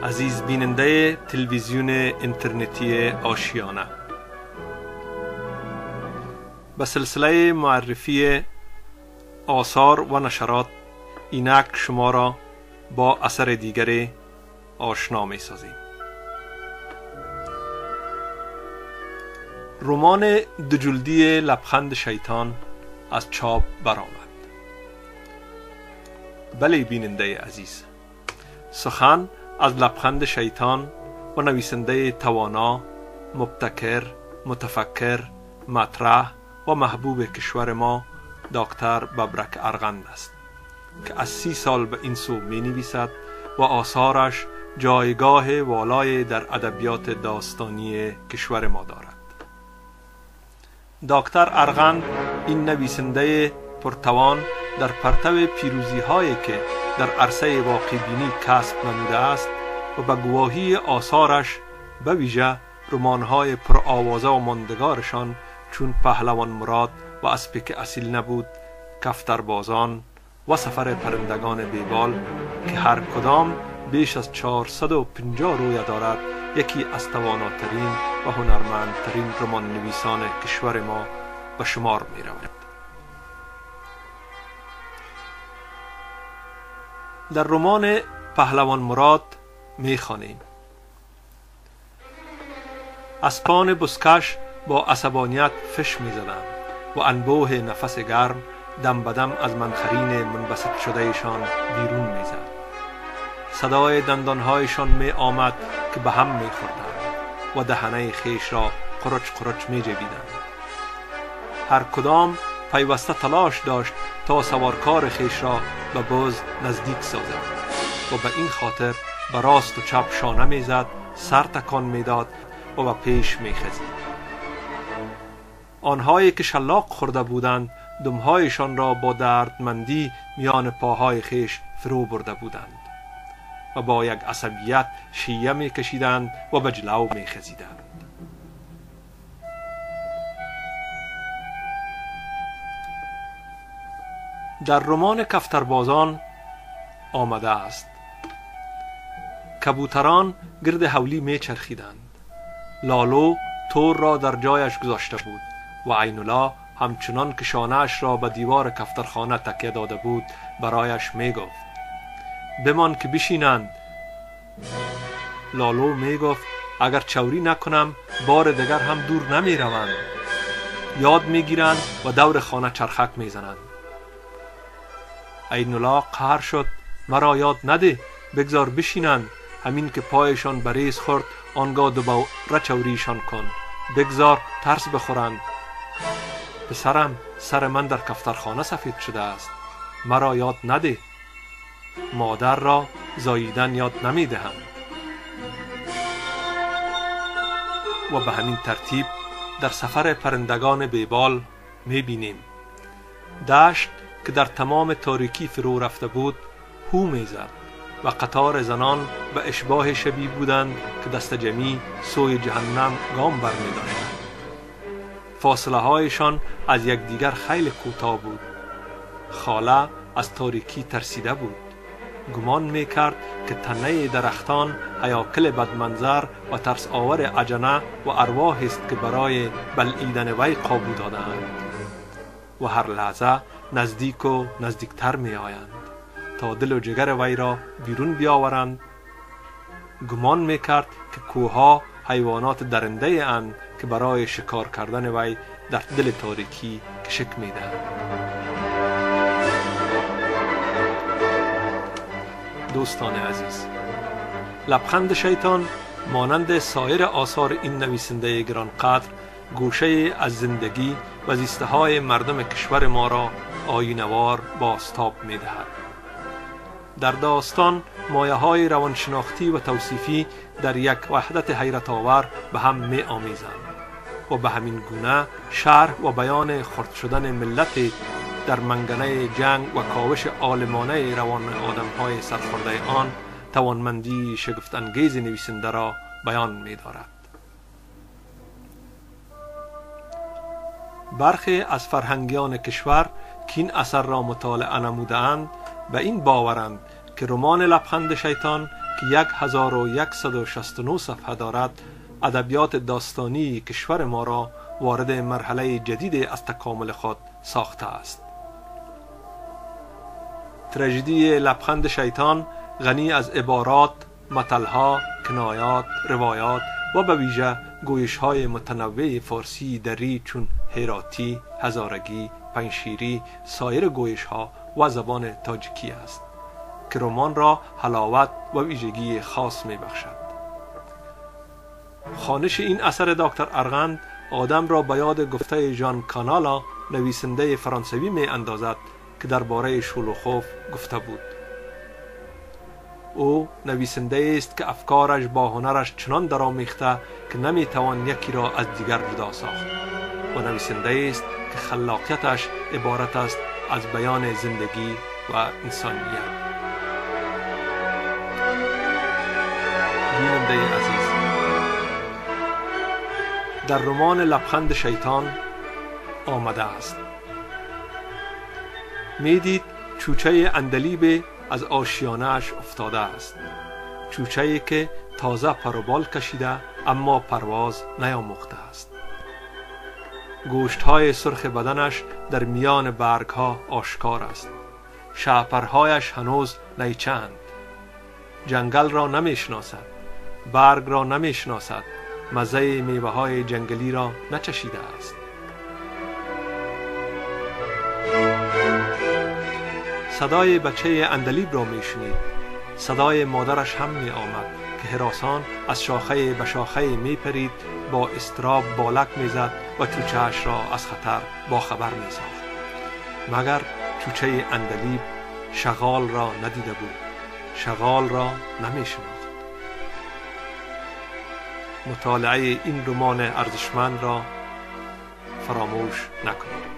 عزیز بیننده تلویزیون اینترنتی آشیانه، به سلسله معرفی آثار و نشرات اینک شما را با اثر دیگری آشنا می سازیم. رمان دوجلدی لبخند شیطان از چاپ برآمد. بله بیننده عزیز، سخن از لبخند شیطان و نویسنده توانا، مبتکر، متفکر، مطرح و محبوب کشور ما دکتر ببرک ارغند است که از 30 سال به این سو می نویسد و آثارش جایگاه والای در ادبیات داستانی کشور ما دارد. دکتر ارغند این نویسنده پرتوان در پرتو پیروزی هایی که در عرصه واقع بینی کسب نموده است و به گواهی آثارش به ویژه رمان‌های پرآوازه و ماندگارشان چون پهلوان مراد و اسبی که اصیل نبود، کفتربازان و سفر پرندگان بیبال که هر کدام بیش از 450 رویه دارد، یکی از تواناترین و هنرمندترین رمان نویسان کشور ما به شمار می رود. در رمان پهلوان مراد می خوانیم: اسبان بزکش با عصبانیت فش می زدند و انبوه نفس گرم دم بدم از منخرین منبسط شدهشان بیرون می زد. صدای دندانهایشان می آمد که به هم می خوردند و دهنه خیش را قرچ قرچ می جویدند. هر کدام پیوسته تلاش داشت تا سوارکار خیش را به بز نزدیک سازد و به این خاطر به راست و چپ شانه می زد، سر تکان می داد و به پیش می خزید. آنهایی که شلاق خورده بودند دمهایشان را با دردمندی میان پاهای خیش فرو برده بودند و با یک عصبیت شیه می کشیدند و به جلو می خزیدند. در رمان کفتربازان آمده است: کبوتران گرد حولی می چرخیدند. لالو تور را در جایش گذاشته بود و عینالله همچنان که شانه‌اش را به دیوار کفترخانه تکیه داده بود برایش می گفت: بمان که بشینند. لالو می گفت: اگر چوری نکنم بار دیگر هم دور نمی روند. یاد می گیرند و دور خانه چرخک می زنند. عینالله قهر شد: مرا یاد نده، بگذار بشینند. همین که پایشان بریز خورد آنگاه دوباره چوریشان کن، بگذار ترس بخورند. پسرم، سر من در کفترخانه سفید شده است، مرا یاد نده. مادر را زاییدن یاد نمی دهم. و به همین ترتیب در سفر پرندگان بیبال می بینیم دشت که در تمام تاریکی فرو رفته بود هو می زد و قطار زنان به اشباه شبیه بودند که دست جمعی سوی جهنم گام بر می داشتند. فاصله هایشان از یکدیگر خیلی کوتاه بود. خاله از تاریکی ترسیده بود. گمان می کرد که تنه درختان هیاکل بدمنظر و ترس آور اجنه و ارواحی است که برای بلعیدن وی قابو دادند و هر لحظه نزدیک و نزدیکتر می آیند تا دل و جگر وی را بیرون بیاورند. گمان می کرد که کوه‌ها حیوانات درنده اند که برای شکار کردن وی در دل تاریکی کشک می دهند. دوستان عزیز، لبخند شیطان مانند سایر آثار این نویسنده گرانقدر گوشه از زندگی و زیسته های مردم کشور ما را آیینه‌وار بازتاب می دهد. در داستان مایه های روانشناختی و توصیفی در یک وحدت حیرت آور به هم می آمیزند و به همین گونه شرح و بیان خرد شدن ملت در منگنه جنگ و کاوش عالمانه روان آدم‌های سرخورده آن توانمندی شگفت انگیز نویسنده را بیان می دارد. برخی از فرهنگیان کشور که این اثر را مطالعه نموده‌اند به این باورند که رمان لبخند شیطان که 1169 صفحه دارد، ادبیات داستانی کشور ما را وارد مرحله جدید از تکامل خود ساخته است. تراژدی لبخند شیطان غنی از عبارات، متلها، کنایات، روایات و به ویژه گویش‌های متنوع فارسی دری چون هراتی، هزارگی، پنجشیری، سایر گویش‌ها و زبان تاجیکی است که رمان را حلاوت و ویژگی خاص می‌بخشد. خوانش این اثر دکتر ارغند آدم را به یاد گفته ژان کانالا، نویسنده فرانسوی می اندازد که درباره شولوخوف گفته بود: او نویسنده است که افکارش با هنرش چنان درآمیخته که نمیتوان یکی را از دیگر جدا ساخت، و نویسنده است که خلاقیتش عبارت است از بیان زندگی و انسانیت. بیننده عزیز، در رمان لبخند شیطان آمده است: میدید چوچه عندلیب از آشیانه‌اش افتاده است، چوچه‌ای که تازه پر و بال کشیده اما پرواز نیاموخته است. گوشت‌های سرخ بدنش در میان برگ‌ها آشکار است، شهپرهایش هنوز نیچند. جنگل را نمی‌شناسد، برگ را نمی‌شناسد، مزه میوه‌های جنگلی را نچشیده است. صدای بچه عندلیب را میشنید. صدای مادرش هم می آمد که هراسان از شاخه به شاخه می پرید، با اضطراب بالک می زد و چوچه‌اش را از خطر باخبر می ساخت. مگر چوچه عندلیب شغال را ندیده بود، شغال را نمی شناخت. مطالعه این رمان ارزشمند را فراموش نکنید.